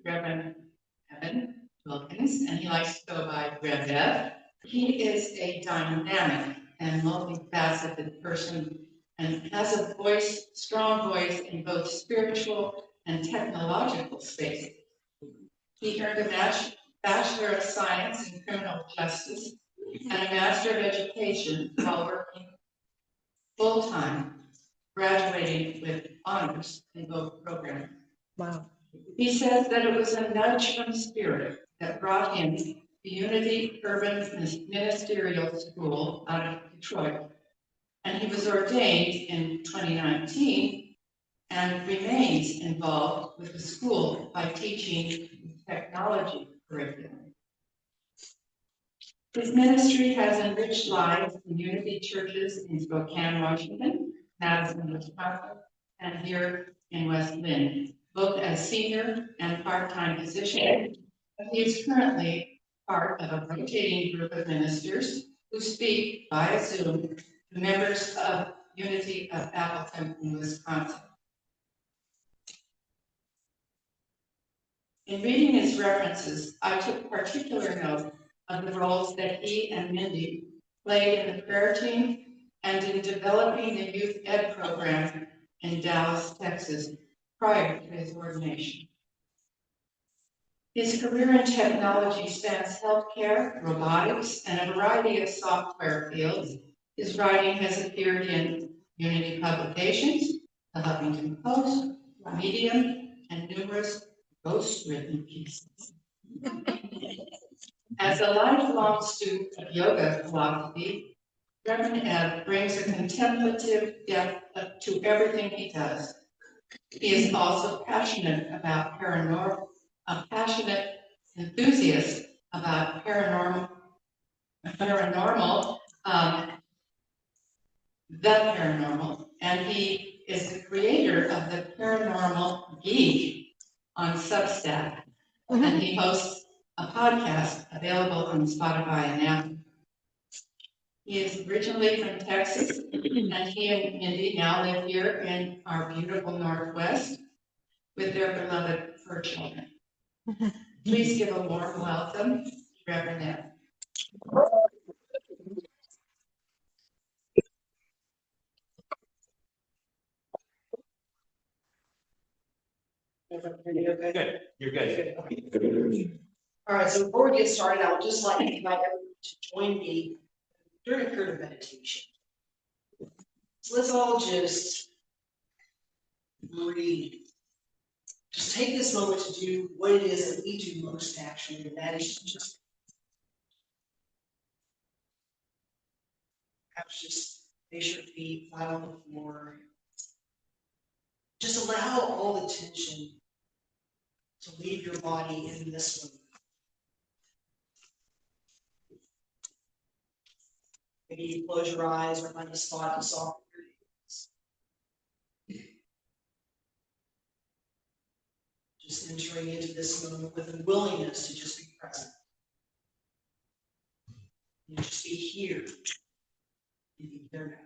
Reverend Evin Wilkins, and he likes to go by Rev Ev. He is a dynamic and multifaceted person and has a voice, strong voice in both spiritual and technological space. He earned a Bachelor of Science in Criminal Justice and a Master of Education while working full-time, graduating with honors in both programs. Wow. He says that it was a nudge from spirit that brought him the Unity Urban Ministerial School out of Detroit. And he was ordained in 2019 and remains involved with the school by teaching technology curriculum. His ministry has enriched lives in Unity churches in Spokane, Washington, Madison, Wisconsin, and here in West Lynn, both as senior and part-time position. He is currently part of a rotating group of ministers who speak via Zoom to members of Unity of Beaverton in Wisconsin. In reading his references, I took particular note of the roles that he and Mindy played in the prayer team and in developing the youth ed program in Dallas, Texas, prior to his ordination. His career in technology spans healthcare, robotics, and a variety of software fields. His writing has appeared in Unity publications, the Huffington Post, Medium, and numerous ghost-written pieces. As a lifelong student of yoga philosophy, Reverend Ev brings a contemplative depth to everything he does. He is also passionate about a passionate enthusiast about paranormal, and he is the creator of the Paranormal Geek on Substack, and he hosts a podcast available on Spotify and Apple. He is originally from Texas, and he and Mindy now live here in our beautiful Northwest with their beloved fur children. Please give a warm welcome to Reverend Ev. You're good. You're good. All right, so before we get started, I would just like to invite everyone to join me during a period of meditation. So let's all just breathe. Just take this moment to do what it is that we do most naturally, and that is to just perhaps just face your feet flat on the floor. Just allow all the tension to leave your body in this moment. Maybe you close your eyes or find a spot to soften your gaze. Just entering into this moment with a willingness to just be present. And just be here and be there now.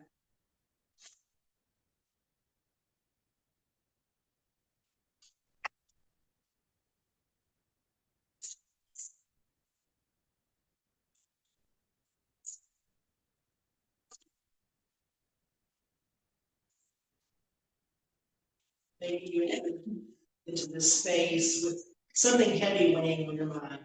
Maybe you enter into this space with something heavy weighing on your mind.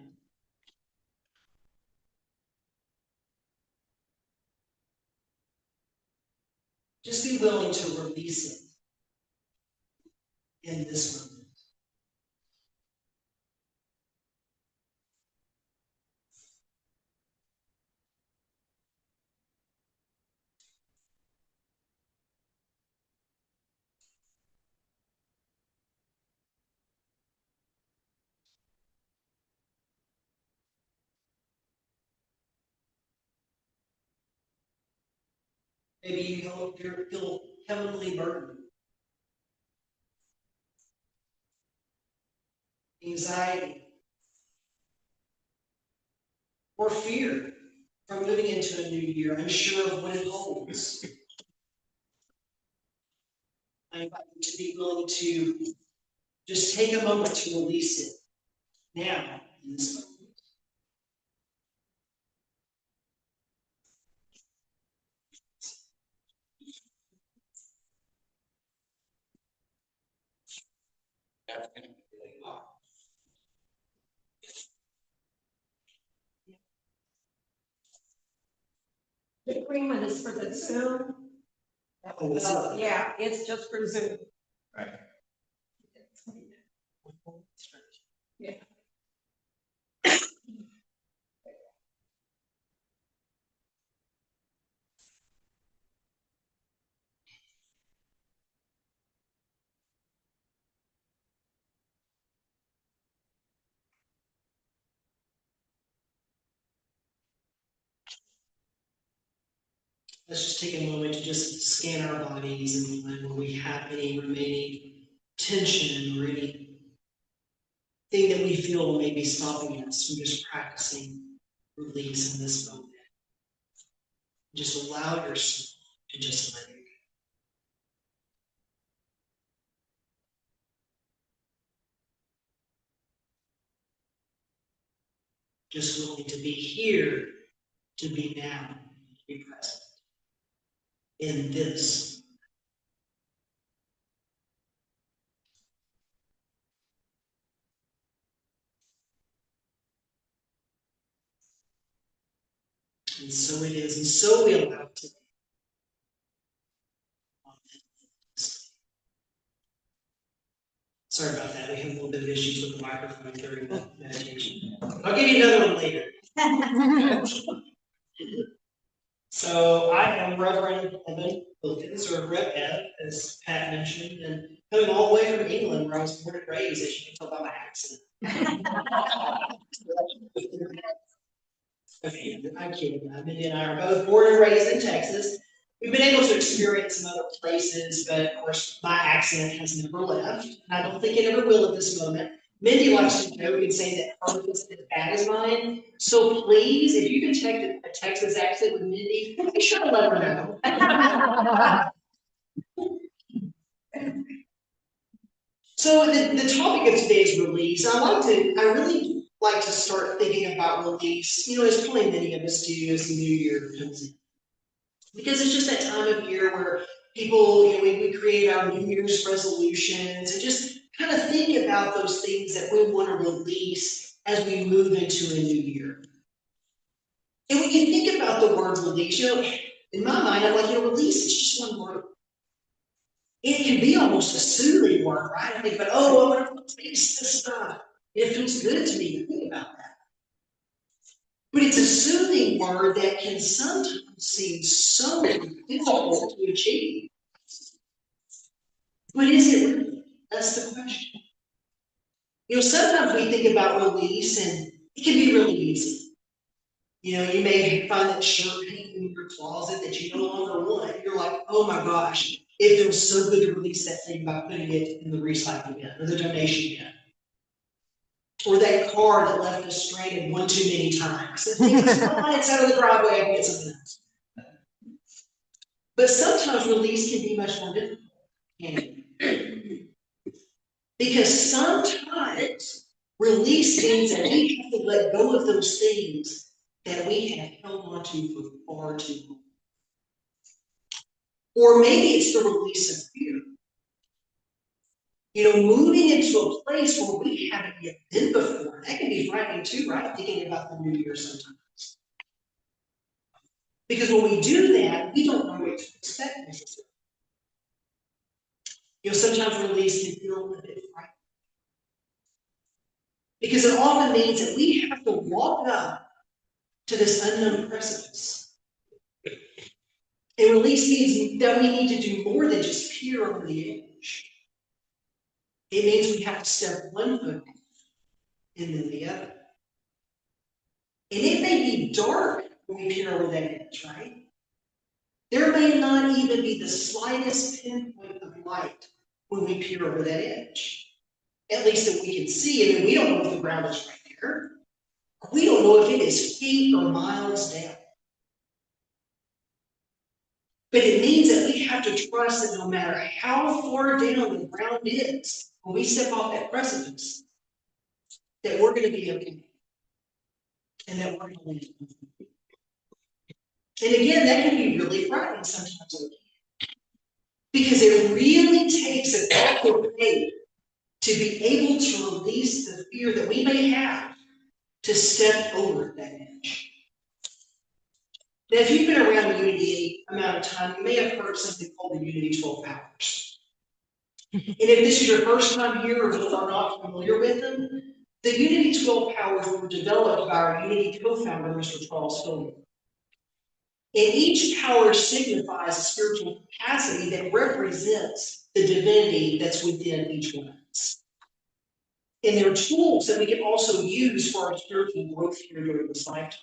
Just be willing to release it in this moment. Maybe you feel heavily burdened. Anxiety. Or fear from moving into a new year, unsure of what it holds. I invite you to be willing to Just take a moment to release it now in this moment. The agreement is for the Zoom. Yeah, it's just for Zoom. Right. Yeah. Let's just take a moment to just scan our bodies and find where we have any remaining tension or anything that we feel may be stopping us from just practicing release in this moment. Just allow yourself to just let it go. Just willing to be here, to be now, to be present in this. And so it is, and so we allow it to be. Sorry about that, we have a little bit of issues with the microphone during the meditation. I'll give you another one later. So I am Reverend Evin Wilkins, or Rev Ev, as Pat mentioned, and coming all the way from England, where I was born and raised, as you can tell by my accent. Okay, I'm kidding. Mindy and I are both born and raised in Texas. We've been able to experience some other places, but of course, my accent has never left. I don't think it ever will at this moment. Mindy likes to joke and say that hers is as bad as mine. So please, if you can check a Texas accent with Mindy, be sure to let her know. So the topic of today is release. I really like to start thinking about release, as probably many of us do as the new year comes in. Because it's just that time of year where people, we create our New Year's resolutions and just kind of think about those things that we want to release as we move into a new year. And when you think about the word release, in my mind, I'm like, release is just one word. It can be almost a soothing word, right? I think about, I want to release this stuff. It feels good to me to think about that. But it's a soothing word that can sometimes seem so difficult to achieve. But is it really? That's the question. Sometimes we think about release and it can be really easy. You may find that shirt hanging in your closet that you no longer want. You're like, oh my gosh, it feels so good to release that thing by putting it in the recycling bin or the donation bin. Or that car that left us stranded one too many times. It's out of the driveway, I can get something else. But sometimes release can be much more difficult. Because sometimes release means that we have to let go of those things that we have held on to for far too long. Or maybe it's the release of fear. Moving into a place where we haven't yet been before, that can be frightening too, right? Thinking about the new year sometimes. Because when we do that, we don't know what to expect necessarily. Sometimes release can feel a bit frightening. Because it often means that we have to walk up to this unknown precipice. And release means that we need to do more than just peer over the edge. It means we have to step one foot and then the other. And it may be dark when we peer over that edge, right? There may not even be the slightest pinpoint of light when we peer over that edge. At least that we can see. We don't know if the ground is right there. We don't know if it is feet or miles down. But it means that we have to trust that no matter how far down the ground is, when we step off that precipice, that we're gonna be okay. And that we're gonna leave. And again, that can be really frightening sometimes. Because it really takes an act of faith to be able to release the fear that we may have to step over that edge. Now, if you've been around Unity any amount of time, you may have heard something called the Unity 12 Powers. And if this is your first time here or you are not familiar with them, the Unity 12 Powers were developed by our Unity co-founder, Mr. Charles Fillmore. And each power signifies a spiritual capacity that represents the divinity that's within each one of us. And they're tools that we can also use for our spiritual growth here during this lifetime.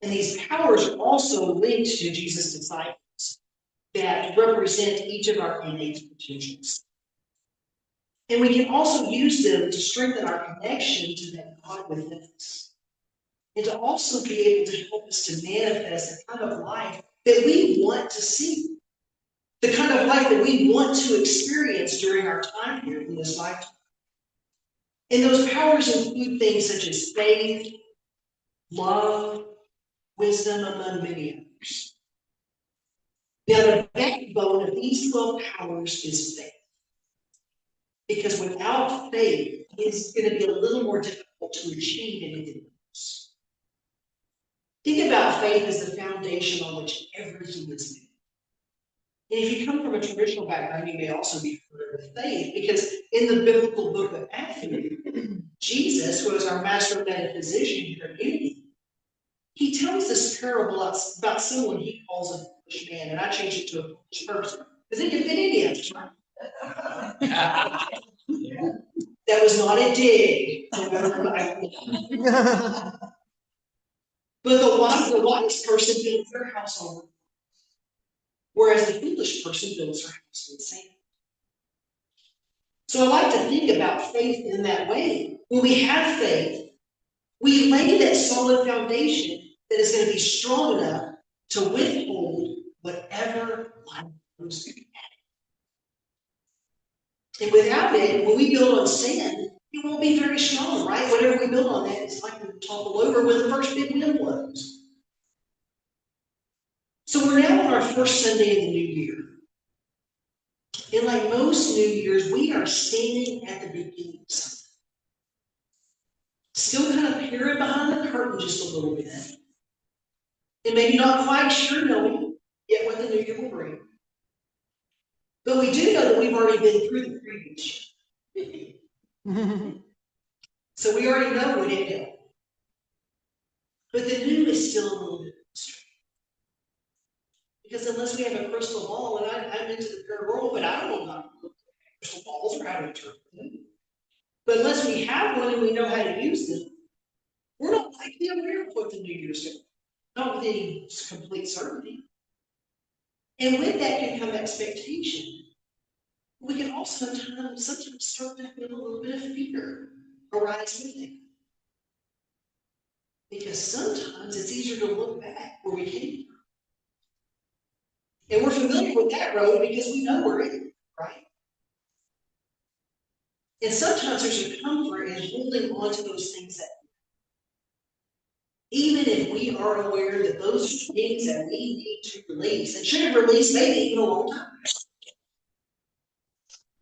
And these powers are also linked to Jesus' disciples that represent each of our innate potentials. And we can also use them to strengthen our connection to that God within us. And to also be able to help us to manifest the kind of life that we want to see. The kind of life that we want to experience during our time here in this lifetime. And those powers include things such as faith, love, wisdom, among many others. Now, the backbone of these 12 powers is faith. Because without faith, it's going to be a little more difficult to achieve anything else. Think about faith as the foundation on which everything is made. And if you come from a traditional background, you may also be familiar with faith, because in the biblical book of Matthew, Jesus, who is our master metaphysician here at Unity, he tells this parable about someone he calls a foolish man, and I changed it to a foolish person, because it can fit any of us, right? That was not a dig. But the wise person builds their house on rock, whereas the foolish person builds her house on sand. So I like to think about faith in that way. When we have faith, we lay that solid foundation that is going to be strong enough to withhold whatever life throws at it. And without it, when we build on sand, it won't be very strong, right? Whatever we build on that, it's like we topple over when the first big wind blows. So we're now on our first Sunday in the new year. And like most New Year's, we are standing at the beginning of something. Still kind of peering behind the curtain just a little bit. And maybe not quite sure knowing yet what the new year will bring. But we do know that we've already been through the previous year. So we already know what it is. But the new is still a little bit strange. Because unless we have a crystal ball, and I'm into the paranormal, but I don't know how to look at crystal balls or how to interpret them. But unless we have one and we know how to use them, we're not likely aware of what the new year's going to be. Not with any complete certainty. And with that can come expectation. We can also sometimes start to feel a little bit of fear arise with it. Because sometimes it's easier to look back where we came from. And we're familiar with that road because we know we're in it, right? And sometimes there's a comfort in holding on to those things that, even if we are aware that those are things that we need to release, and should have released maybe even a long time.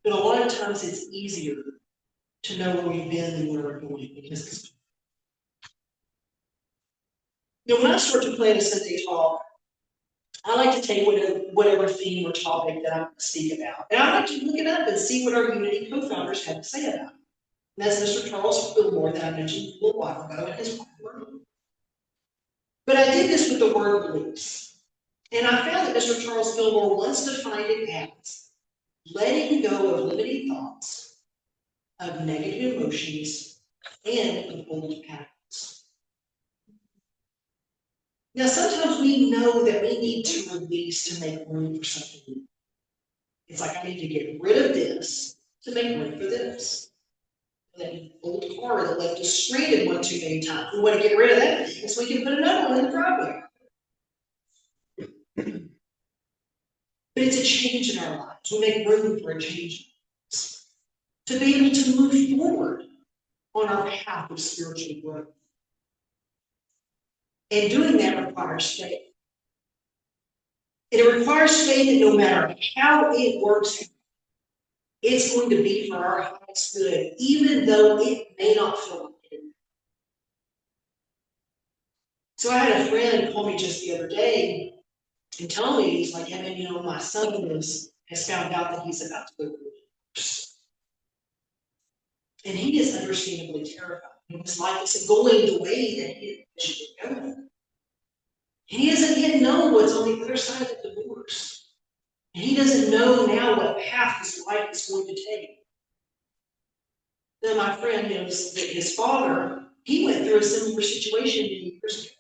But a lot of times it's easier to know where we've been than where we're going because. Now, when I start to plan a Sunday talk, I like to take whatever theme or topic that I'm going to speak about. And I like to look it up and see what our Unity co-founders have to say about it. And that's Mr. Charles Fillmore that I mentioned a little while ago in his work. But I did this with the word release. And I found that Mr. Charles Fillmore once defined it as letting go of limiting thoughts, of negative emotions, and of old patterns. Now, sometimes we know that we need to release to make room for something new. It's like I need to get rid of this to make room for this. That old car that left us stranded one too many times. We want to get rid of that thing so we can put another one in the driveway. But it's a change in our lives. We make room for a change. to be able to move forward on our path of spiritual growth. And doing that requires faith. And it requires faith that no matter how it works, it's going to be for our highest good, even though it may not feel like it. So I had a friend call me just the other day and tell me, he's like, Evan, you know, my son has found out that he's about to go to divorce. And he is understandably terrified. His life isn't going the way that he should be going. And he doesn't yet know what's on the other side of the divorce. And he doesn't know now what path his life is going to take. Then my friend knows that his father, he went through a similar situation many years ago.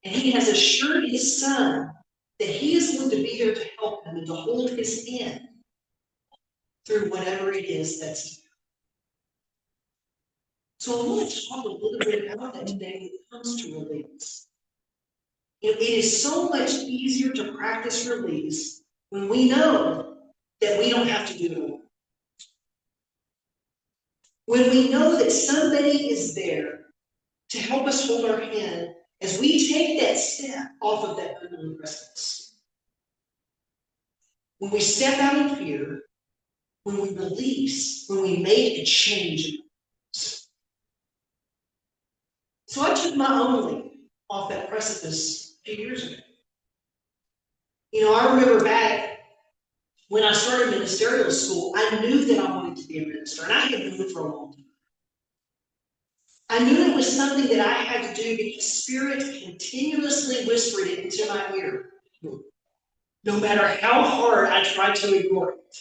And he has assured his son that he is going to be there to help him and to hold his hand through whatever it is that's. So I want to talk a little bit about that today when it comes to release. It is so much easier to practice release when we know that we don't have to do it alone. When we know that somebody is there to help us hold our hand as we take that step off of that unknown precipice. When we step out of fear, when we release, when we make a change. So I took my own leap off that precipice a few years ago. You know, I remember back when I started ministerial school, I knew that I wanted to be a minister, and I had known it for a long time. I knew it was something that I had to do because Spirit continuously whispered it into my ear. No matter how hard I tried to ignore it,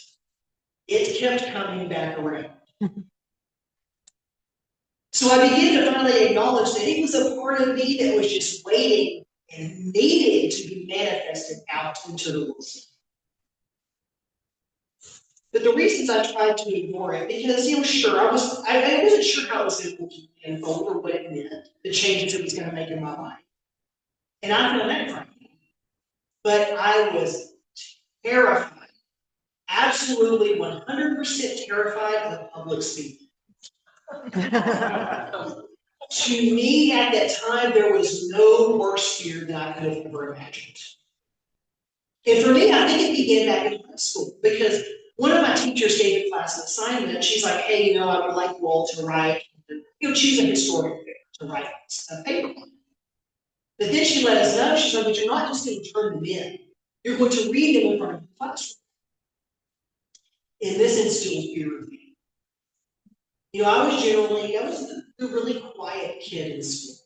it kept coming back around. So I began to finally acknowledge that it was a part of me that was just waiting and needed to be manifested out into the world. But the reasons I tried to ignore it, because, you know, sure, I wasn't sure how it was going to unfold or what it meant, the changes it was going to make in my life. And I found that frightening. But I was terrified, absolutely 100% terrified of public speaking. To me, at that time, there was no worse fear than I could have ever imagined. And for me, I think it began back in high school, because one of my teachers gave a class an assignment. She's like, hey, you know, I would like you all to write, you know, choose a historical figure to write a paper on. But then she let us know, she's like, but you're not just going to turn them in. You're going to read them in front of the classroom. And this instilled fear of me. You know, I was a really quiet kid in school.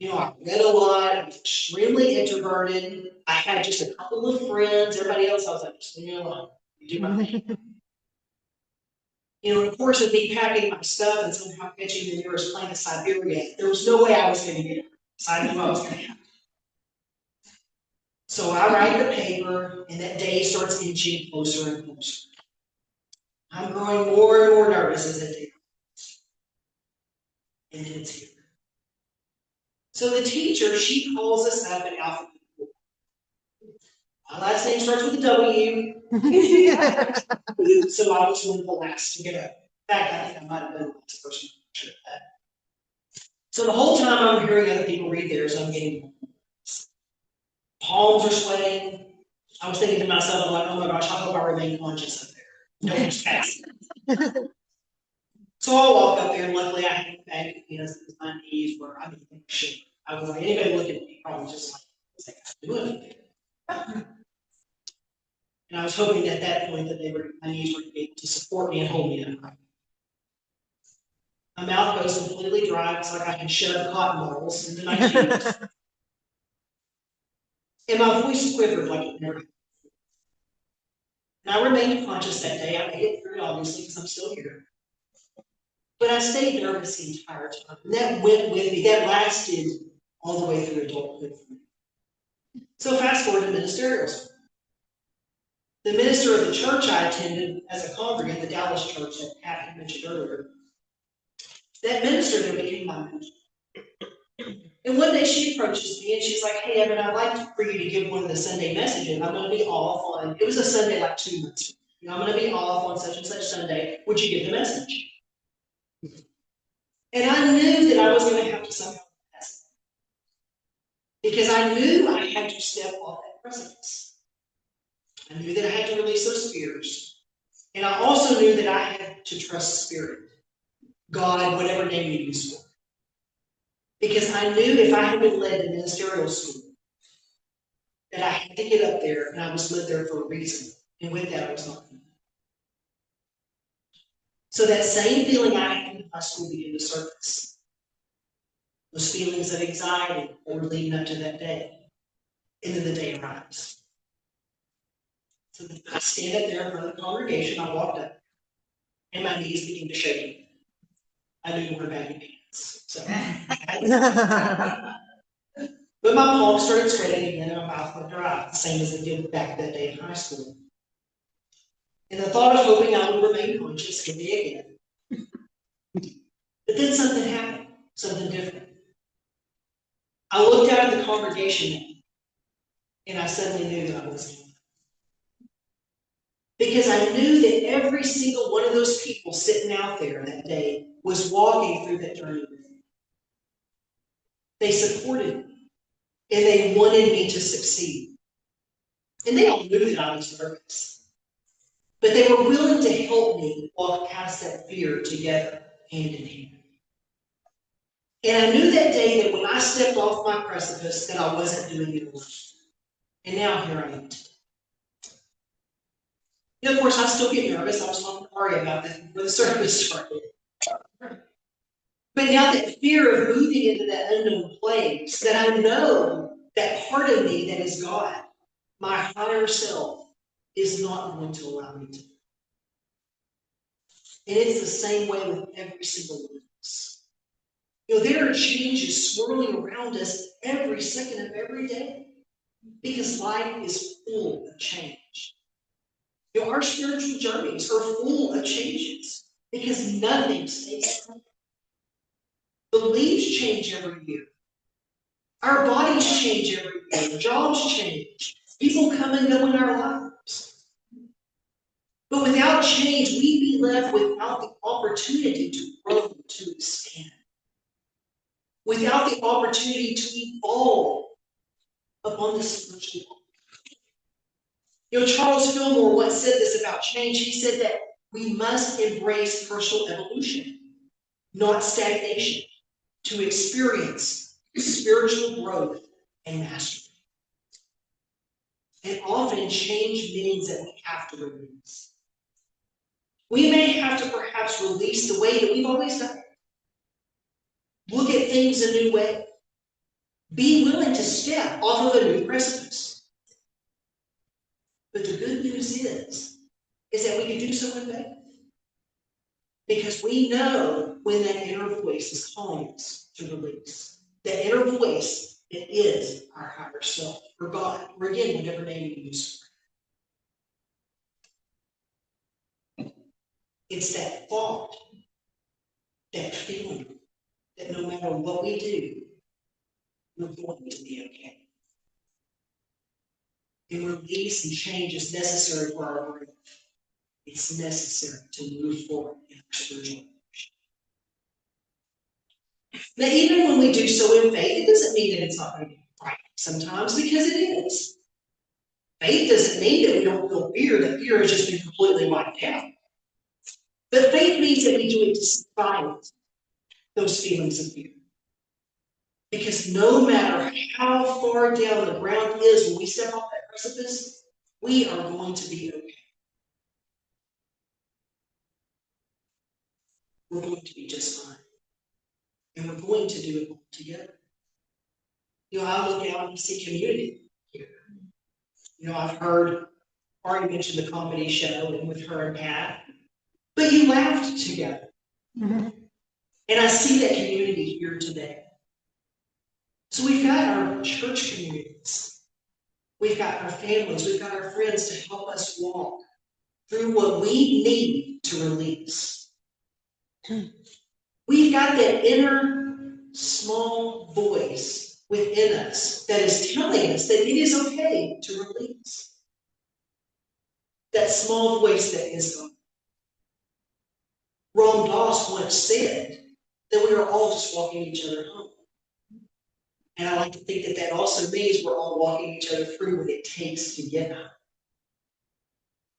You know, I read a lot, I was extremely introverted. I had just a couple of friends. Everybody else, I was like, just leave me alone. You do my thing. You know, of course, with me packing my stuff and somehow catching the nearest plane to Siberia, there was no way I was going to get it. So I knew I was going to have to. So I write the paper, and that day starts inching closer and closer. I'm growing more and more nervous as it day goes. And then it's here. So the teacher, she calls us up in alphabetical order. My last name starts with a W. So I was one of the last to get up. In fact, I think I might have been the last person to get that. So the whole time I'm hearing other people read theirs, I'm getting palms are sweating. I was thinking to myself, I'm like, oh my gosh, I hope I remain conscious up there. No one's passing. So I walk up there, and luckily I had a bag of peanuts because my knees were, I mean, shit. I was like, anybody look at me, probably just like, what's that guy doing up there? And I was hoping at that point that my knees were able to support me and hold me upright. My mouth goes completely dry. It's like I can shove cotton balls into my cheeks. And my voice quivered like it never had. And I remained conscious that day. I made it through, obviously, because I'm still here. But I stayed nervous the entire time. And that went with me. That lasted all the way through adulthood for me. So fast forward to ministerial school. The minister of the church I attended as a congregant, the Dallas church that Pat had mentioned earlier, that minister there became my mentor. And one day she approaches me and she's like, hey, Evan, I'd like for you to give one of the Sunday messages. I'm going to be off on, it was a Sunday like 2 months ago. You know, I'm gonna be off on such and such Sunday, would you give the message? And I knew that I was gonna have to somehow pass it. Because I knew I had to step off that precipice. I knew that I had to release those fears. And I also knew that I had to trust Spirit, God, whatever name you use for it. Because I knew if I had been led to ministerial school, that I had to get up there and I was led there for a reason. And with that, I was not. So that same feeling I had in high school began to surface. Those feelings of anxiety that were leading up to that day. And then the day arrives. So I stand up there in front of the congregation, I walked up, and my knees began to shake. I knew to wear baggy pants. So but my palms started sweating again and my mouth went dry, the same as it did back that day in high school. And the thought of hoping I would remain conscious hit me again. But then something happened, something different. I looked out at the congregation and I suddenly knew that I wasn't. Because I knew that every single one of those people sitting out there that day was walking through that journey with me. They supported me. And they wanted me to succeed. And they all knew that I was nervous. But they were willing to help me walk past that fear together, hand in hand. And I knew that day that when I stepped off my precipice that I wasn't doing it alone. And now here I am. You know, of course, I still get nervous. I was talking to Ari about that before the service started. But now that fear of moving into that unknown place, that I know that part of me that is God, my higher self, is not going to allow me to. And it's the same way with every single one of us. You know, there are changes swirling around us every second of every day because life is full of change. You know, our spiritual journeys are full of changes because nothing stays the same. The leaves change every year. Our bodies change every year. Jobs change. People come and go in our lives. But without change, we'd be left without the opportunity to grow, to expand. Without the opportunity to evolve upon this spiritual life. You know, Charles Fillmore once said this about change. He said that we must embrace personal evolution, not stagnation, to experience spiritual growth and mastery. And often change means that we have to release. We may have to perhaps release the way that we've always done it. Look at things a new way. Be willing to step off of a new precipice. But the good news is that we can do so in faith. Because we know when that inner voice is calling us to release. That inner voice, it is our higher self, or God, or again, whatever name you use. It's that thought, that feeling, that no matter what we do, we're going to be okay. And release and change is necessary for our growth. It's necessary to move forward in our spiritual life. Now, even when we do so in faith, it doesn't mean that it's not going to be right sometimes, because it is. Faith doesn't mean that we don't feel fear, that fear has just been completely wiped out. But faith means that we do it despite those feelings of fear. Because no matter how far down the ground is when we step off that precipice, we are going to be okay. We're going to be just fine. And we're going to do it all together. You know, I look out and see community here. You know, I've heard Ari mention the comedy show and with her and Pat, but you laughed together. Mm-hmm. And I see that community here today. So we've got our church communities. We've got our families. We've got our friends to help us walk through what we need to release. We've got that inner small voice within us that is telling us that it is okay to release. that small voice that is God. Ron Doss once said that we are all just walking each other home. And I like to think that that also means we're all walking each other through what it takes to get home.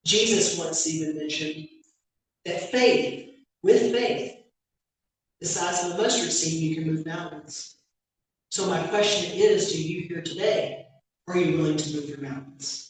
Jesus once even mentioned that faith, with faith, the size of a mustard seed, you can move mountains. So my question is, do you here today, are you willing to move your mountains?